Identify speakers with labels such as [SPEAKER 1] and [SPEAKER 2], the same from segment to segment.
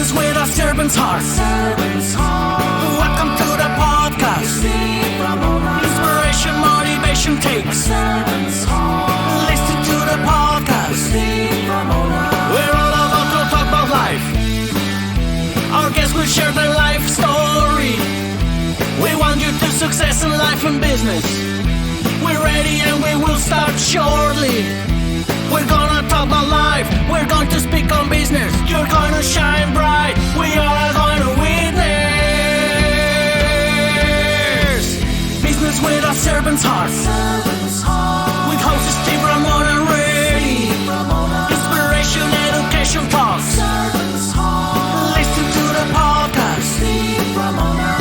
[SPEAKER 1] Business with a servant's heart. Welcome to the podcast. Inspiration, motivation takes. Listen to the podcast. We're all about to talk about life. Our guests will share their life story. We want you to success in life and business. We're ready and we will start shortly. We're gonna talk about life. We're going to speak on business. You're gonna shine bright. We are going to witness. Business with a servant's heart. With hosts Steve Ramona and Ray. Inspiration, education talks. Listen to the podcast. Steve Ramona.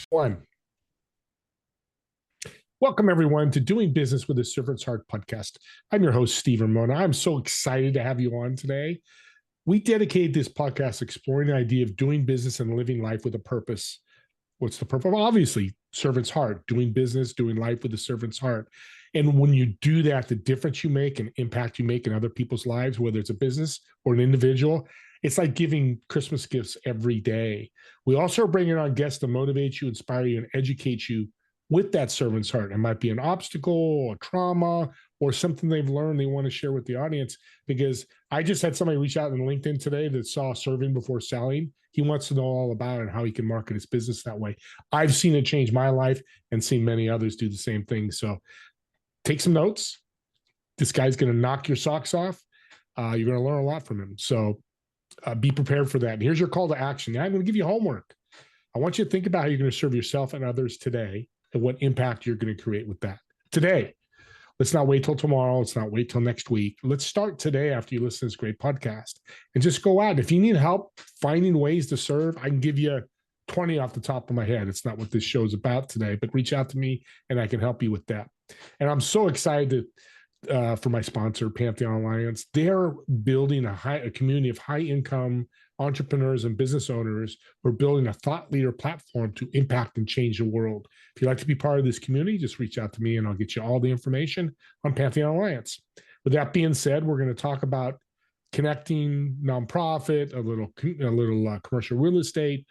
[SPEAKER 2] One. Welcome, everyone, to Doing Business with a Servant's Heart podcast. I'm your host, Steve Ramona. I'm so excited to have you on today. We dedicated this podcast exploring the idea of doing business and living life with a purpose. What's the purpose? Well, obviously, servant's heart, doing business, doing life with a servant's heart. And when you do that, the difference you make and impact you make in other people's lives, whether it's a business or an individual, it's like giving Christmas gifts every day. We also are bringing on guests to motivate you, inspire you, and educate you with that servant's heart. It might be an obstacle or trauma or something they've learned they want to share with the audience. Because I just had somebody reach out on LinkedIn today that saw serving before selling. He wants to know all about it and how he can market his business that way. I've seen it change my life and seen many others do the same thing. So take some notes. This guy's going to knock your socks off. You're going to learn a lot from him. So be prepared for that. And here's your call to action. Now I'm going to give you homework. I want you to think about how you're going to serve yourself and others today and what impact you're going to create with that today. Let's not wait till tomorrow. Let's not wait till next week. Let's start today after you listen to this great podcast and just go out. If you need help finding ways to serve, I can give you 20 off the top of my head. It's not what this show is about today, but reach out to me and I can help you with that. And I'm so excited for my sponsor, Pantheon Alliance. They're building a community of high-income entrepreneurs and business owners who are building a thought leader platform to impact and change the world. If you'd like to be part of this community, just reach out to me and I'll get you all the information on Pantheon Alliance. With that being said, we're going to talk about connecting nonprofit, a little commercial real estate,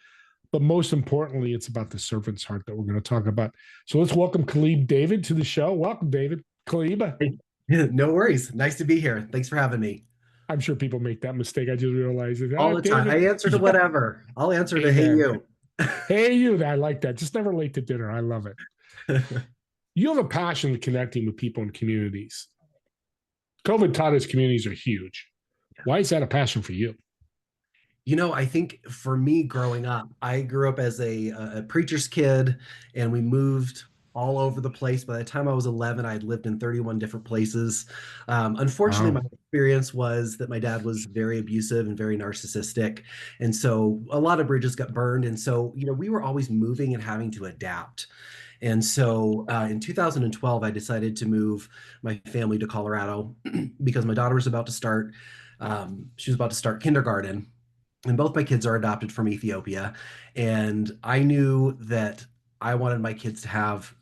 [SPEAKER 2] but most importantly, it's about the servant's heart that we're going to talk about. So let's welcome Khalib David to the show. Welcome, David. Khalib.
[SPEAKER 3] No worries. Nice to be here. Thanks for having me.
[SPEAKER 2] I'm sure people make that mistake. I just realized it.
[SPEAKER 3] All the time. I answer to whatever. I'll answer to hey you.
[SPEAKER 2] Hey you. I like that. Just never late to dinner. I love it. You have a passion for connecting with people in communities. COVID taught us communities are huge. Why is that a passion for you?
[SPEAKER 3] You know, I think for me growing up, I grew up as a preacher's kid and we moved all over the place. By the time I was 11, I had lived in 31 different places. Unfortunately, My experience was that my dad was very abusive and very narcissistic. And so a lot of bridges got burned. And so, you know, we were always moving and having to adapt. And so in 2012, I decided to move my family to Colorado because my daughter was about to start, she was about to start kindergarten. And both my kids are adopted from Ethiopia. And I knew that I wanted my kids to have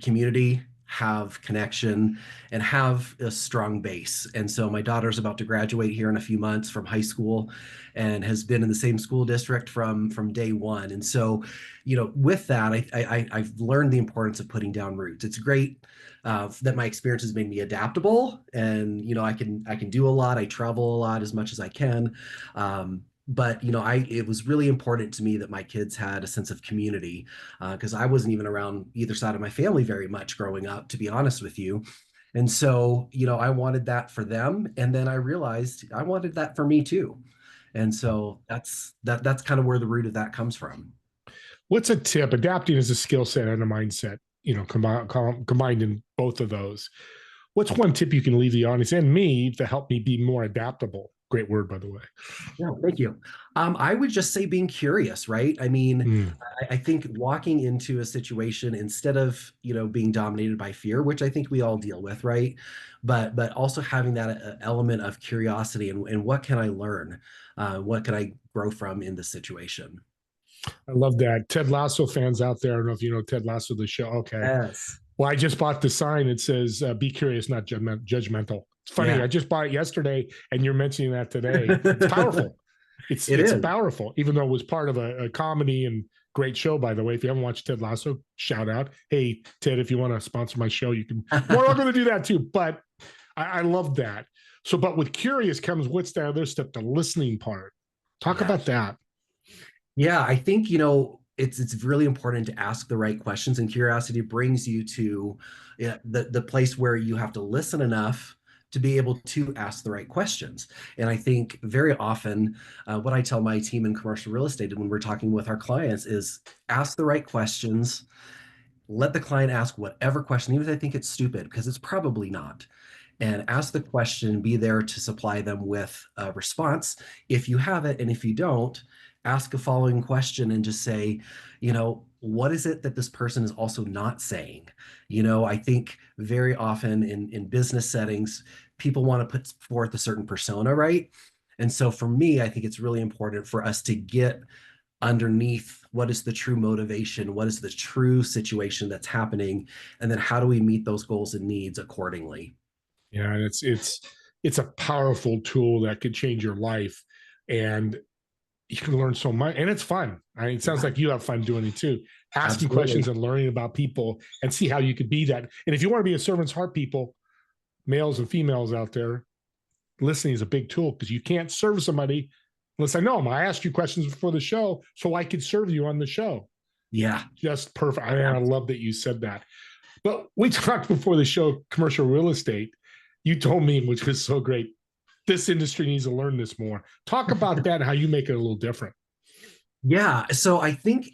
[SPEAKER 3] community, have connection, and have a strong base. And so my daughter's about to graduate here in a few months from high school and has been in the same school district from day one. And so, you know, with that, I've learned the importance of putting down roots. It's great that my experience has made me adaptable and, you know, I can do a lot. I travel a lot as much as I can. But, you know, it was really important to me that my kids had a sense of community because I wasn't even around either side of my family very much growing up, to be honest with you. And so, you know, I wanted that for them. And then I realized I wanted that for me, too. And so that's kind of where the root of that comes from.
[SPEAKER 2] What's a tip? Adapting is a skill set and a mindset, you know, combined in both of those. What's one tip you can leave the audience and me to help me be more adaptable? Great word, by the way.
[SPEAKER 3] Yeah, thank you. I would just say being curious, right? I mean, I think walking into a situation instead of, you know, being dominated by fear, which I think we all deal with, right? But also having that element of curiosity and what can I learn? What can I grow from in this situation?
[SPEAKER 2] I love that. Ted Lasso fans out there, I don't know if you know Ted Lasso, the show. Okay.
[SPEAKER 3] Yes.
[SPEAKER 2] Well, I just bought the sign. It says, be curious, not judgmental. It's funny.
[SPEAKER 3] Yeah.
[SPEAKER 2] I just bought it yesterday, and you're mentioning that today. It's powerful. It's
[SPEAKER 3] is.
[SPEAKER 2] powerful, even though it was part of a comedy and great show, by the way. If you haven't watched Ted Lasso, shout out. Hey, Ted, if you want to sponsor my show, you can. More welcome to do that too. But I love that. So, but with curious comes what's the other step, the listening part. Talk about that.
[SPEAKER 3] Yeah, I think, it's really important to ask the right questions, and curiosity brings you to the place where you have to listen enough to be able to ask the right questions. And I think very often what I tell my team in commercial real estate when we're talking with our clients is ask the right questions. Let the client ask whatever question, even if they think it's stupid, because it's probably not. And ask the question, be there to supply them with a response if you have it. And if you don't, ask a following question and just say, what is it that this person is also not saying? I think very often in business settings, people want to put forth a certain persona, right? And so for me, I think it's really important for us to get underneath what is the true motivation, what is the true situation that's happening, and then how do we meet those goals and needs accordingly.
[SPEAKER 2] Yeah, and it's a powerful tool that could change your life, and you can learn so much, and it's fun. It sounds like you have fun doing it too, asking
[SPEAKER 3] Absolutely.
[SPEAKER 2] questions and learning about people, and see how you could be that. And if you want to be a servant's heart, people, males and females out there, listening is a big tool, because you can't serve somebody unless I know them. I asked you questions before the show so I could serve you on the show.
[SPEAKER 3] Yeah,
[SPEAKER 2] just perfect. I love that you said that. But we talked before the show, commercial real estate. You told me, which was so great, this industry needs to learn this more. Talk about that, how you make it a little different.
[SPEAKER 3] Yeah. So I think,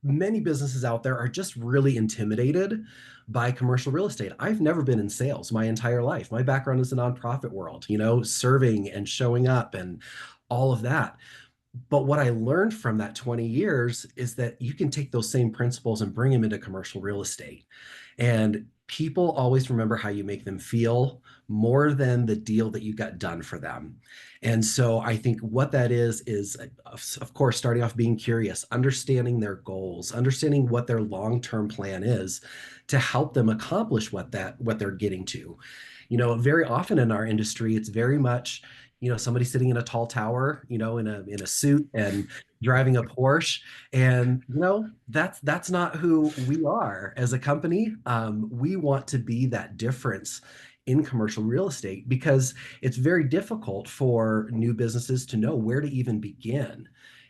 [SPEAKER 3] many businesses out there are just really intimidated by commercial real estate. I've never been in sales my entire life. My background is the nonprofit world, serving and showing up and all of that. But what I learned from that 20 years is that you can take those same principles and bring them into commercial real estate. And people always remember how you make them feel more than the deal that you got done for them. And so I think what that is, of course, starting off being curious, understanding their goals, understanding what their long-term plan is to help them accomplish what they're getting to. Very often in our industry, it's very much, somebody sitting in a tall tower, in a suit and driving a Porsche. And, that's not who we are as a company. We want to be that difference in commercial real estate, because it's very difficult for new businesses to know where to even begin.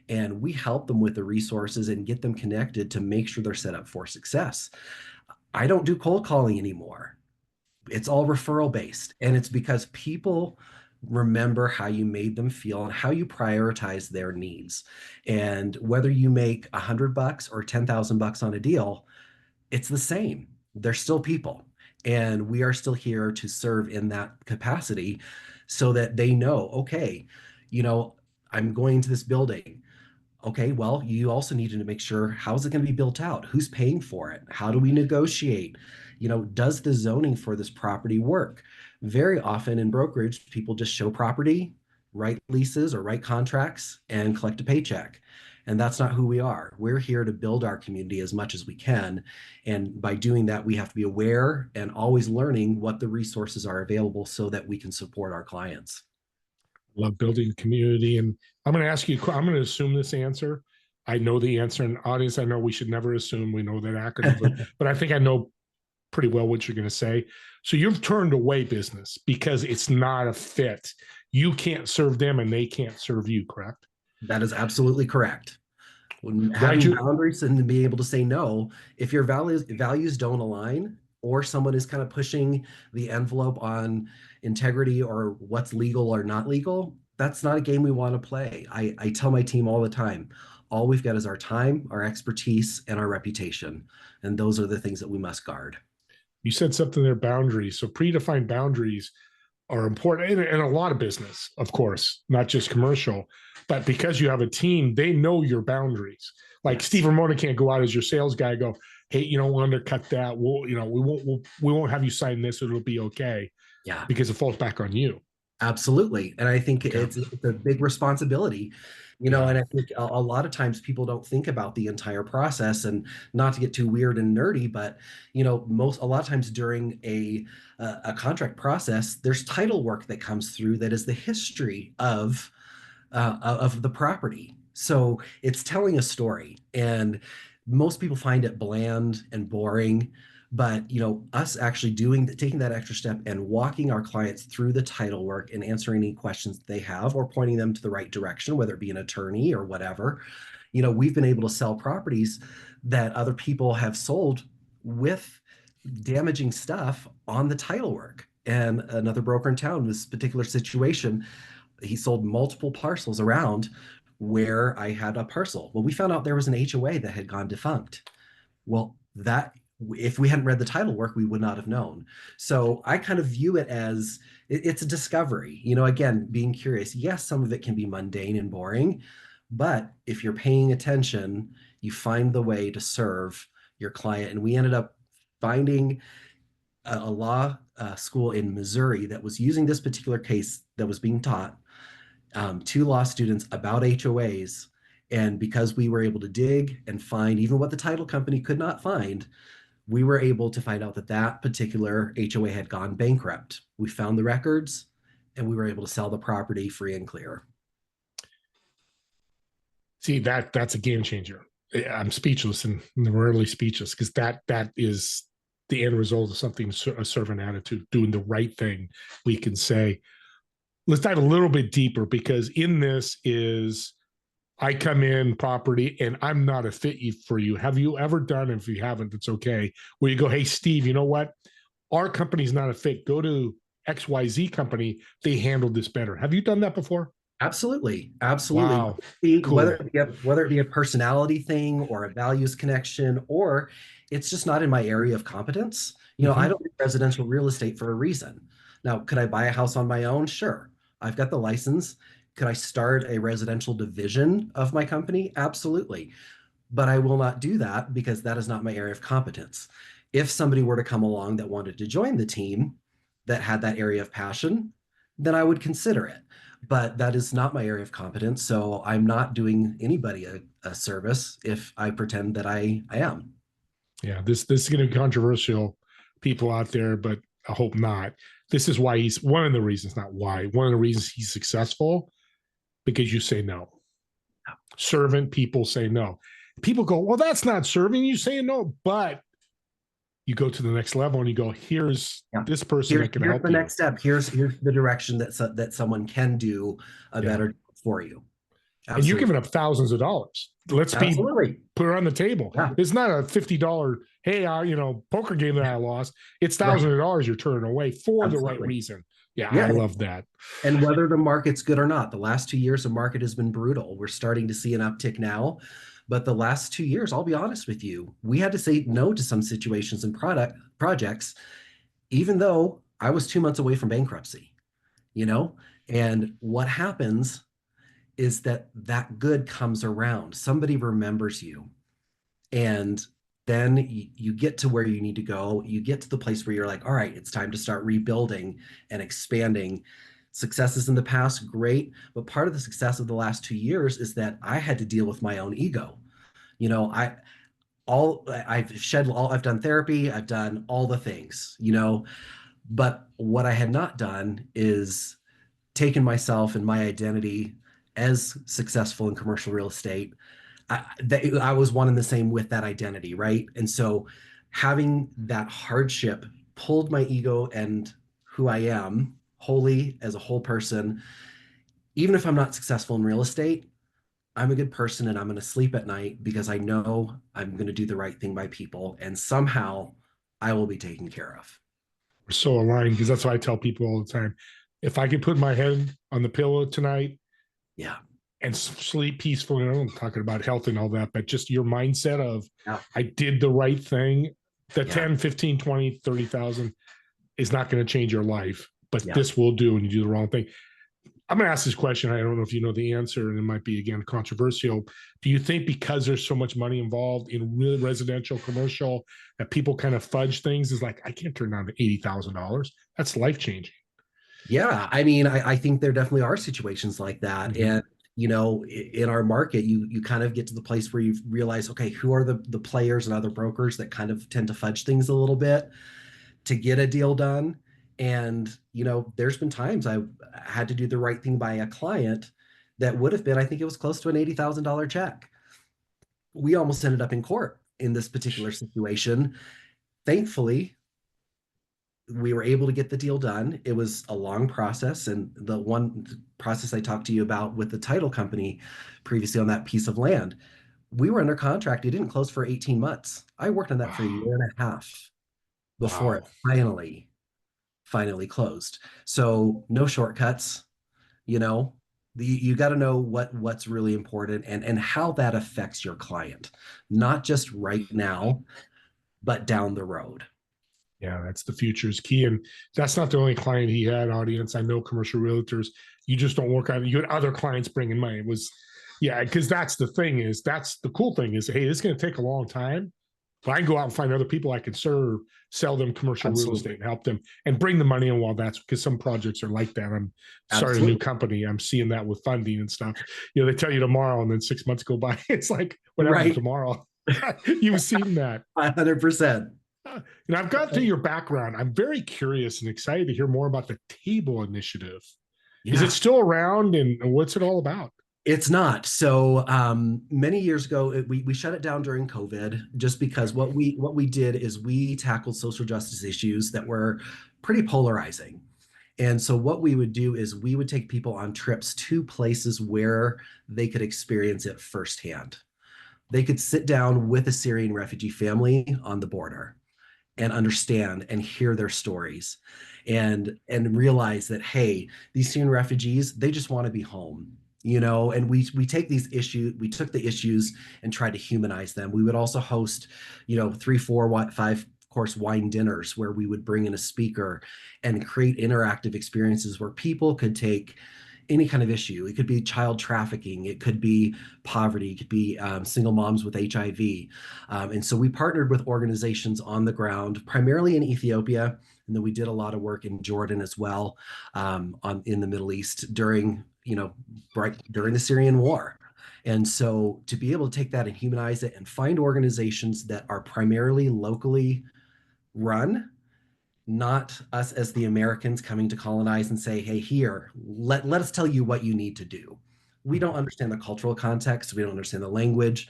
[SPEAKER 3] And we help them with the resources and get them connected to make sure they're set up for success. I don't do cold calling anymore. It's all referral based. And it's because people remember how you made them feel and how you prioritize their needs. And whether you make $100 or $10,000 on a deal, it's the same. They're still people. And we are still here to serve in that capacity so that they know, okay, I'm going to this building. Okay, well, you also need to make sure, how's it going to be built out? Who's paying for it? How do we negotiate? Does the zoning for this property work? Very often in brokerage, people just show property, write leases or write contracts, and collect a paycheck. And that's not who we are. We're here to build our community as much as we can. And by doing that, we have to be aware and always learning what the resources are available so that we can support our clients.
[SPEAKER 2] Love building community. And I'm going to ask you, I'm going to assume this answer. I know the answer, and audience, I know we should never assume we know that acronym, but I think I know pretty well what you're going to say. So you've turned away business because it's not a fit. You can't serve them and they can't serve you, correct?
[SPEAKER 3] That is absolutely correct. When having boundaries and being able to say no, if your values don't align, or someone is kind of pushing the envelope on integrity or what's legal or not legal, that's not a game we want to play. I tell my team all the time, all we've got is our time, our expertise, and our reputation. And those are the things that we must guard.
[SPEAKER 2] You said something there, boundaries. So predefined boundaries are important in a lot of business, of course, not just commercial, but because you have a team, they know your boundaries. Like Steve Ramona can't go out as your sales guy, go, hey, we'll undercut that. We won't have you sign this. It'll be okay.
[SPEAKER 3] Yeah.
[SPEAKER 2] Because it falls back on you.
[SPEAKER 3] Absolutely. And I think
[SPEAKER 2] Yeah.
[SPEAKER 3] it's a big responsibility, you know,
[SPEAKER 2] Yeah.
[SPEAKER 3] and I think a lot of times people don't think about the entire process, and not to get too weird and nerdy, but you know, a lot of times during a contract process, there's title work that comes through that is the history of the property. So it's telling a story, and most people find it bland and boring. But you know, us actually taking that extra step and walking our clients through the title work and answering any questions they have, or pointing them to the right direction, whether it be an attorney or whatever, you know, we've been able to sell properties that other people have sold with damaging stuff on the title work. And another broker in town, this particular situation, he sold multiple parcels around where I had a parcel. Well, we found out there was an HOA that had gone defunct. Well, that if we hadn't read the title work, we would not have known. So I kind of view it as it's a discovery. You know, again, being curious. Yes, some of it can be mundane and boring, but if you're paying attention, you find the way to serve your client. And we ended up finding a law school in Missouri that was using this particular case that was being taught to law students about HOAs. And because we were able to dig and find even what the title company could not find, we were able to find out that that particular HOA had gone bankrupt. We found the records, and we were able to sell the property free and clear.
[SPEAKER 2] See, that's a game changer. I'm speechless and rarely speechless, because that is the end result of something, a servant attitude, doing the right thing. We can say, let's dive a little bit deeper, because in this is, I come in property and I'm not a fit for you. Have you ever done, if you haven't, it's okay, where you go, hey, Steve, you know what? Our company's not a fit. Go to XYZ company. They handled this better. Have you done that before?
[SPEAKER 3] Absolutely, absolutely.
[SPEAKER 2] Wow.
[SPEAKER 3] Whether
[SPEAKER 2] Cool.
[SPEAKER 3] whether it be a personality thing or a values connection, or it's just not in my area of competence. You know, I
[SPEAKER 2] Mm-hmm.
[SPEAKER 3] don't do residential real estate for a reason. Now, could I buy a house on my own? Sure. I've got the license. Could I start a residential division of my company? Absolutely. But I will not do that because that is not my area of competence. If somebody were to come along that wanted to join the team that had that area of passion, then I would consider it. But that is not my area of competence. So I'm not doing anybody a service if I pretend that I am.
[SPEAKER 2] Yeah, this is going to be controversial, people out there, but I hope not. This is why he's one of the reasons, not why, one of the reasons he's successful, because you say no. Servant people say no. People go, well, that's not serving. You say no, but you go to the next level and you go, here's this person that can
[SPEAKER 3] Here's
[SPEAKER 2] help
[SPEAKER 3] the
[SPEAKER 2] you.
[SPEAKER 3] next step. Here's the direction that someone can do a better for you.
[SPEAKER 2] And you're
[SPEAKER 3] Absolutely.
[SPEAKER 2] giving up thousands of dollars. Let's
[SPEAKER 3] Absolutely.
[SPEAKER 2] put it on the table.
[SPEAKER 3] Yeah.
[SPEAKER 2] It's not a $50, hey, poker game that I lost. It's thousands of dollars you're turning away for the right reason. Yeah, I love that.
[SPEAKER 3] And whether the market's good or not, the last 2 years, the market has been brutal. We're starting to see an uptick now. But the last 2 years, I'll be honest with you, we had to say no to some situations and projects, even though I was 2 months away from bankruptcy, you know? And what happens is that good comes around. Somebody remembers you. And then you get to where you need to go. You get to the place where you're like, all right, it's time to start rebuilding and expanding. Successes in the past, great. But part of the success of the last 2 years is that I had to deal with my own ego. You know, I've done therapy, I've done all the things, but what I had not done is taken myself and my identity as successful in commercial real estate. I was one and the same with that identity, right? And so having that hardship pulled my ego and who I am wholly as a whole person. Even if I'm not successful in real estate, I'm a good person and I'm going to sleep at night because I know I'm going to do the right thing by people, and somehow I will be taken care of.
[SPEAKER 2] We're so aligned, because that's what I tell people all the time. If I could put my head on the pillow tonight,
[SPEAKER 3] Yeah.
[SPEAKER 2] and sleep peacefully, I'm talking about health and all that, but just your mindset of,
[SPEAKER 3] Yeah.
[SPEAKER 2] I did the right thing, the
[SPEAKER 3] Yeah.
[SPEAKER 2] 10, 15, 20, 30,000 is not going to change your life, but
[SPEAKER 3] Yeah.
[SPEAKER 2] this will do when you do the wrong thing. I'm going to ask this question. I don't know if you know the answer, and it might be, again, controversial. Do you think because there's so much money involved in real residential, commercial, that people kind of fudge things? Is like, I can't turn down the $80,000. That's life changing.
[SPEAKER 3] Yeah, I mean, I think there definitely are situations like that.
[SPEAKER 2] Mhm.
[SPEAKER 3] And in our market, you kind of get to the place where you realize, okay, who are the players and other brokers that kind of tend to fudge things a little bit to get a deal done. And there's been times I had to do the right thing by a client that would have been, I think it was close to an $80,000 check. We almost ended up in court in this particular situation. Thankfully, we were able to get the deal done. It was a long process. And the one process I talked to you about with the title company previously on that piece of land, we were under contract. It didn't close for 18 months. I worked on that for a
[SPEAKER 2] Wow.
[SPEAKER 3] year and a half before it
[SPEAKER 2] Wow.
[SPEAKER 3] finally closed. So no shortcuts, you know. You got to know what's really important and how that affects your client, not just right now, but down the road.
[SPEAKER 2] Yeah, that's the future's key. And that's not the only client he had, audience. I know commercial realtors, you just don't work on it. You had other clients bringing money. It was, yeah, because that's the thing is, that's the cool thing is, hey, this is going to take a long time, but I can go out and find other people I can serve, sell them commercial real estate
[SPEAKER 3] Absolutely.
[SPEAKER 2] and help them and bring the money in while that's because some projects are like that. I'm starting a new
[SPEAKER 3] Absolutely.
[SPEAKER 2] company. I'm seeing that with funding and stuff. They tell you tomorrow and then 6 months go by. It's like, whatever,
[SPEAKER 3] Right.
[SPEAKER 2] tomorrow. You've seen that.
[SPEAKER 3] 100%.
[SPEAKER 2] And I've got to your background. I'm very curious and excited to hear more about the Table Initiative. Is it
[SPEAKER 3] Yeah.
[SPEAKER 2] still around and what's it all about?
[SPEAKER 3] It's not. So many years ago, we shut it down during COVID just
[SPEAKER 2] Okay.
[SPEAKER 3] because what we did is we tackled social justice issues that were pretty polarizing. And so what we would do is we would take people on trips to places where they could experience it firsthand. They could sit down with a Syrian refugee family on the border and understand and hear their stories and realize that, hey, these Syrian refugees, they just want to be home. And we take these issues, we took the issues and tried to humanize them. We would also host 3, 4, 5 course wine dinners where we would bring in a speaker and create interactive experiences where people could take any kind of issue. It could be child trafficking, it could be poverty, it could be single moms with HIV. And so we partnered with organizations on the ground, primarily in Ethiopia. And then we did a lot of work in Jordan as well, in the Middle East during the Syrian war. And so to be able to take that and humanize it and find organizations that are primarily locally run, not us as the Americans coming to colonize and say, hey, here, let us tell you what you need to do. We don't understand the cultural context. We don't understand the language.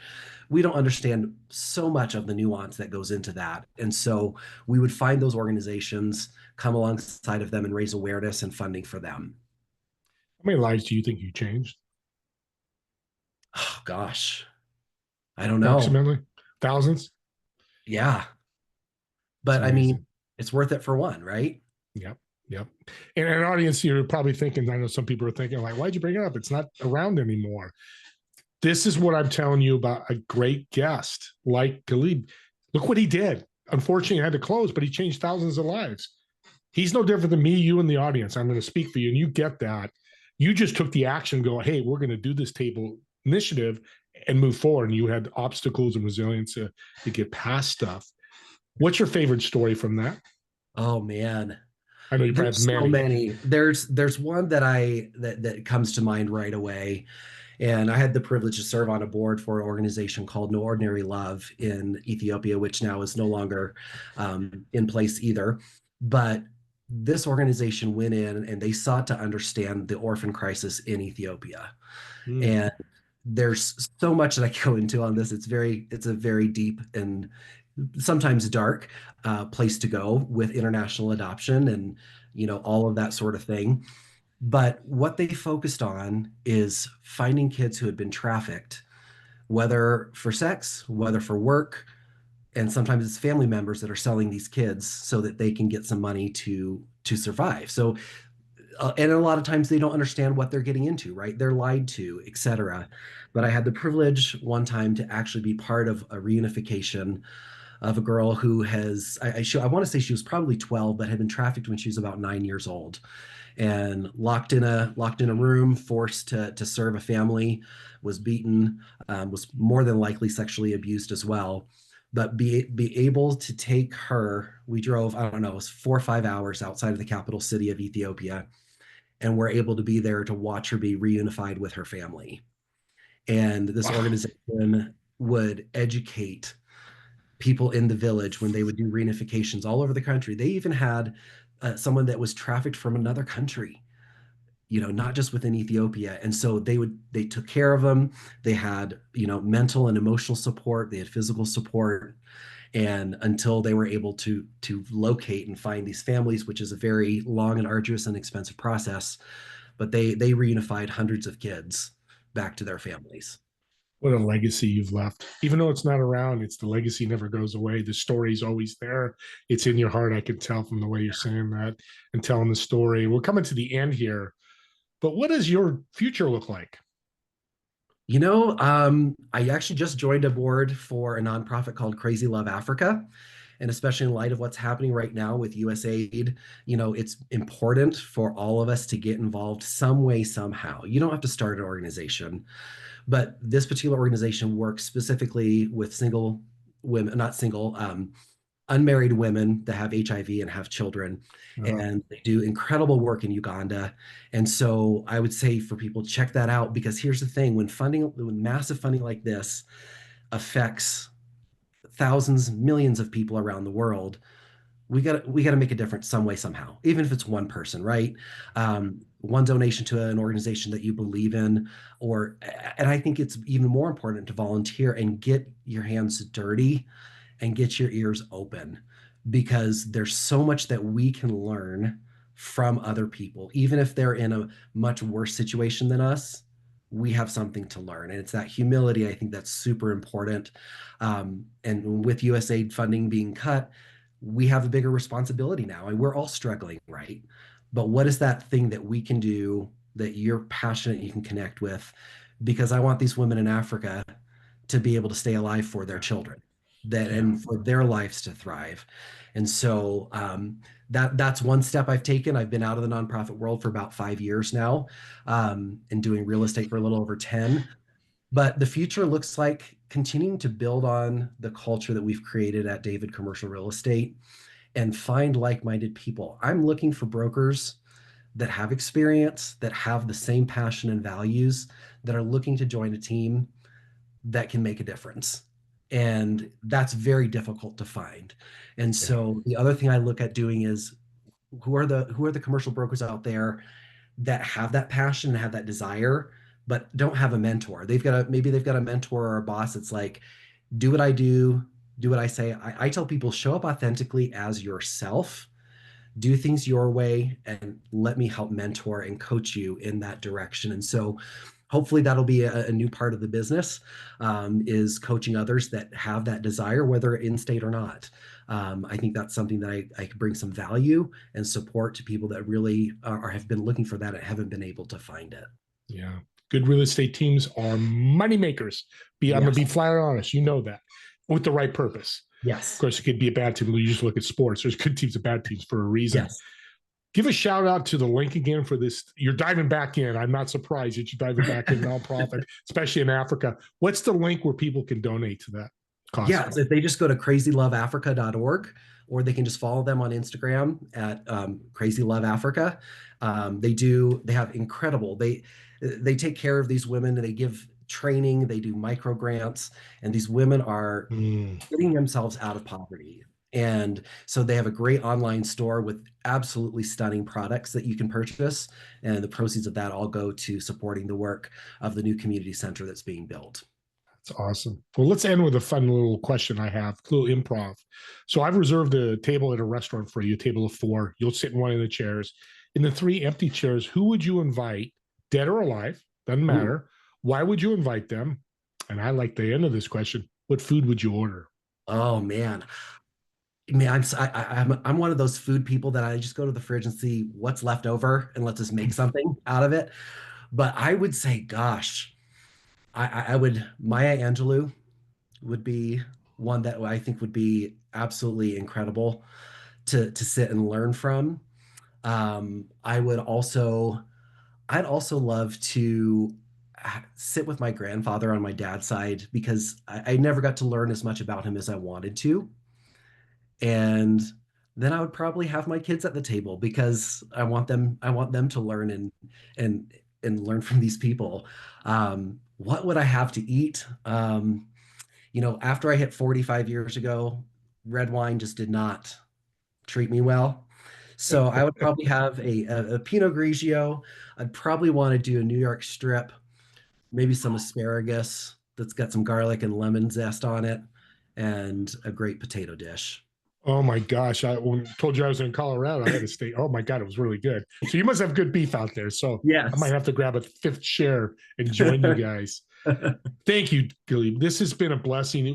[SPEAKER 3] We don't understand so much of the nuance that goes into that. And so we would find those organizations, come alongside of them and raise awareness and funding for them.
[SPEAKER 2] How many lives do you think you changed?
[SPEAKER 3] Oh, gosh, I don't know.
[SPEAKER 2] Approximately thousands?
[SPEAKER 3] Yeah.
[SPEAKER 2] It's
[SPEAKER 3] But I mean,
[SPEAKER 2] amazing.
[SPEAKER 3] it's worth it for one, right?
[SPEAKER 2] Yep. Yep. And an audience, you're probably thinking, I know some people are thinking, like, why'd you bring it up? It's not around anymore. This is what I'm telling you about a great guest like Khalid. Look what he did. Unfortunately, he had to close, but he changed thousands of lives. He's no different than me, you, and the audience. I'm going to speak for you, and you get that. You just took the action, go, hey, we're going to do this table initiative and move forward. And you had obstacles and resilience to get past stuff. What's your favorite story from that?
[SPEAKER 3] Oh man.
[SPEAKER 2] I know you probably have
[SPEAKER 3] There's so
[SPEAKER 2] many.
[SPEAKER 3] many. There's one that comes to mind right away. And I had the privilege to serve on a board for an organization called No Ordinary Love in Ethiopia, which now is no longer in place either. But this organization went in and they sought to understand the orphan crisis in Ethiopia.
[SPEAKER 2] Mm.
[SPEAKER 3] And there's so much that I go into on this. It's a very deep and sometimes dark place to go with international adoption and all of that sort of thing. But what they focused on is finding kids who had been trafficked, whether for sex, whether for work, and sometimes it's family members that are selling these kids so that they can get some money to survive. So and a lot of times they don't understand what they're getting into, right? They're lied to, etc. But I had the privilege one time to actually be part of a reunification of a girl who I want to say she was probably 12, but had been trafficked when she was about 9 years old and locked in a room, forced to serve a family, was beaten, was more than likely sexually abused as well. but be able to take her. We drove, I don't know, it was 4 or 5 hours outside of the capital city of Ethiopia, and we're able to be there to watch her be reunified with her family. And this
[SPEAKER 2] Wow.
[SPEAKER 3] organization would educate people in the village when they would do reunifications all over the country. They even had someone that was trafficked from another country, not just within Ethiopia. And so they took care of them. They had, mental and emotional support. They had physical support. And until they were able to locate and find these families, which is a very long and arduous and expensive process, but they reunified hundreds of kids back to their families.
[SPEAKER 2] What a legacy you've left. Even though it's not around, it's the legacy never goes away. The story's always there. It's in your heart. I can tell from the way you're saying that and telling the story. We're coming to the end here, but what does your future look like?
[SPEAKER 3] I actually just joined a board for a nonprofit called Crazy Love Africa. And especially in light of what's happening right now with USAID, it's important for all of us to get involved some way, somehow. You don't have to start an organization, but this particular organization works specifically with single women, not single, unmarried women that have HIV and have children.
[SPEAKER 2] Uh,
[SPEAKER 3] And they do incredible work in Uganda. And so I would say for people, check that out, because here's the thing: when massive funding like this affects thousands, millions of people around the world, we got to make a difference some way, somehow, even if it's one person, right? One donation to an organization that you believe in, and I think it's even more important to volunteer and get your hands dirty and get your ears open, because there's so much that we can learn from other people, even if they're in a much worse situation than us. We have something to learn, and it's that humility. I think that's super important. And with USAID funding being cut, we have a bigger responsibility now, and we're all struggling, right? But what is that thing that we can do that you're passionate, you can connect with? Because I want these women in Africa to be able to stay alive for their children, that
[SPEAKER 2] yeah.
[SPEAKER 3] and for their lives to thrive. And so that's one step I've taken. I've been out of the nonprofit world for about 5 years now, and doing real estate for a little over 10. But the future looks like continuing to build on the culture that we've created at David Commercial Real Estate and find like-minded people. I'm looking for brokers that have experience, that have the same passion and values, that are looking to join a team that can make a difference. And that's very difficult to find. And
[SPEAKER 2] Yeah.
[SPEAKER 3] so the other thing I look at doing is, who are the commercial brokers out there that have that passion and have that desire, but don't have a mentor. Maybe they've got a mentor or a boss that's like, do what I do what I say. I tell people, show up authentically as yourself, do things your way, and let me help mentor and coach you in that direction. And so hopefully that'll be a new part of the business, is coaching others that have that desire, whether in state or not. I think that's something that I can bring some value and support to people that really have been looking for that and haven't been able to find it.
[SPEAKER 2] Yeah. Good real estate teams are money makers. I'm going to be
[SPEAKER 3] Yes.
[SPEAKER 2] flat out honest. You know that, with the right purpose. Of
[SPEAKER 3] Yes.
[SPEAKER 2] course, it could be a bad team. You just look at sports. There's good teams and bad teams for a reason.
[SPEAKER 3] Yes.
[SPEAKER 2] Give a shout out to the link again for this. You're diving back in. I'm not surprised that you're diving back in nonprofit, especially in Africa. What's the link where people can donate to that cause?
[SPEAKER 3] Yeah, so if they just go to crazyloveafrica.org, or they can just follow them on Instagram at Crazy Love Africa. They have incredible, they take care of these women, and they give training, they do micro grants, and these women are getting themselves out of poverty. And so they have a great online store with absolutely stunning products that you can purchase, and the proceeds of that all go to supporting the work of the new community center that's being built.
[SPEAKER 2] That's awesome. Well, let's end with a fun little question I have, a little improv. So I've reserved a table at a restaurant for you, a table of 4. You'll sit in one of the chairs. In the 3 empty chairs, who would you invite, dead or alive? Doesn't matter. Why would you invite them? And I like the end of this question. What food would you order?
[SPEAKER 3] Oh man. Man, I'm one of those food people that I just go to the fridge and see what's left over and let's just make something out of it. But I would say, gosh, I would Maya Angelou would be one that I think would be absolutely incredible to sit and learn from. I would also I'd also love to sit with my grandfather on my dad's side because I never got to learn as much about him as I wanted to. And then I would probably have my kids at the table because I want them to learn and and learn from these people. What would I have to eat? After I hit 45 years ago, red wine just did not treat me well. So I would probably have a Pinot Grigio. I'd probably want to do a New York strip, maybe some asparagus that's got some garlic and lemon zest on it, and a great potato dish.
[SPEAKER 2] Oh my gosh. When I told you I was in Colorado, I had to stay. Oh my God, it was really good. So you must have good beef out there. So I might
[SPEAKER 3] Yes.
[SPEAKER 2] have to grab a fifth share and join you guys. Thank you, Gilly. This has been a blessing.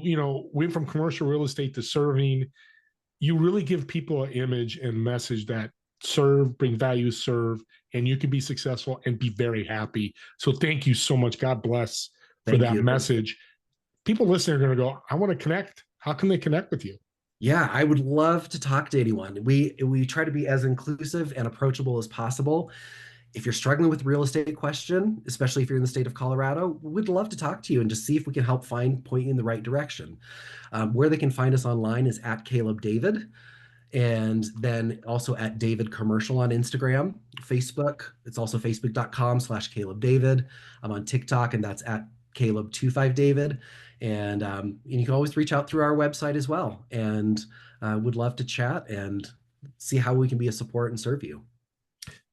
[SPEAKER 2] Went from commercial real estate to serving. You really give people an image and message that bring value, serve, and you can be successful and be very happy. So thank you so much. God bless for
[SPEAKER 3] Thank
[SPEAKER 2] that
[SPEAKER 3] you.
[SPEAKER 2] message. People listening are going to go, I want to connect. How can they connect with you?
[SPEAKER 3] Yeah, I would love to talk to anyone. We try to be as inclusive and approachable as possible. If you're struggling with real estate question, especially if you're in the state of Colorado, we'd love to talk to you and just see if we can help point you in the right direction. Where they can find us online is at Caleb David, and then also at David Commercial on Instagram, Facebook. It's also facebook.com/Caleb David. I'm on TikTok, and that's at Caleb25David. And you can always reach out through our website as well. And would love to chat and see how we can be a support and serve you.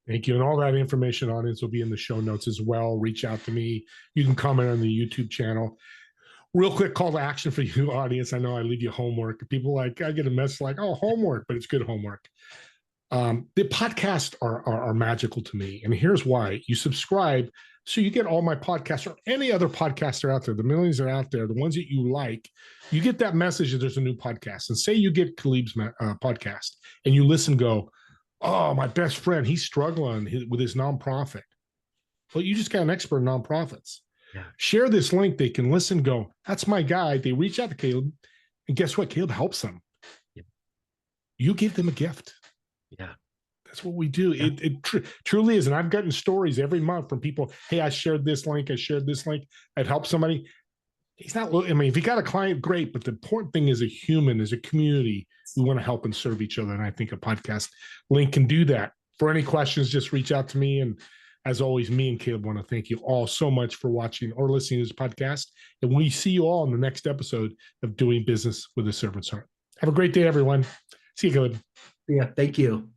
[SPEAKER 2] Thank you. And all that information, audience, will be in the show notes as well. Reach out to me. You can comment on the YouTube channel. Real quick call to action for you, audience. I know I leave you homework. People I get a message like, oh, homework, but it's good homework. The podcasts are magical to me. And here's why. You subscribe so you get all my podcasts or any other podcasts that are out there. The millions that are out there, the ones that you like, you get that message that there's a new podcast. And say you get Khalib's podcast and you listen, go, oh, my best friend, he's struggling with his nonprofit. Well, you just got an expert in nonprofits.
[SPEAKER 3] Yeah.
[SPEAKER 2] Share this link. They can listen, go, that's my guy. They reach out to Caleb. And guess what? Caleb helps them.
[SPEAKER 3] Yeah.
[SPEAKER 2] You give them a gift.
[SPEAKER 3] Yeah.
[SPEAKER 2] That's what we do.
[SPEAKER 3] Yeah.
[SPEAKER 2] It truly is. And I've gotten stories every month from people. Hey, I shared this link. I'd help somebody. He's not, if you got a client, great. But the important thing is a human, as a community, we want to help and serve each other. And I think a podcast link can do that. For any questions, just reach out to me. And as always, me and Caleb want to thank you all so much for watching or listening to this podcast. And we see you all in the next episode of Doing Business with a Servant's Heart. Have a great day, everyone. See you, Caleb.
[SPEAKER 3] Yeah. Thank you.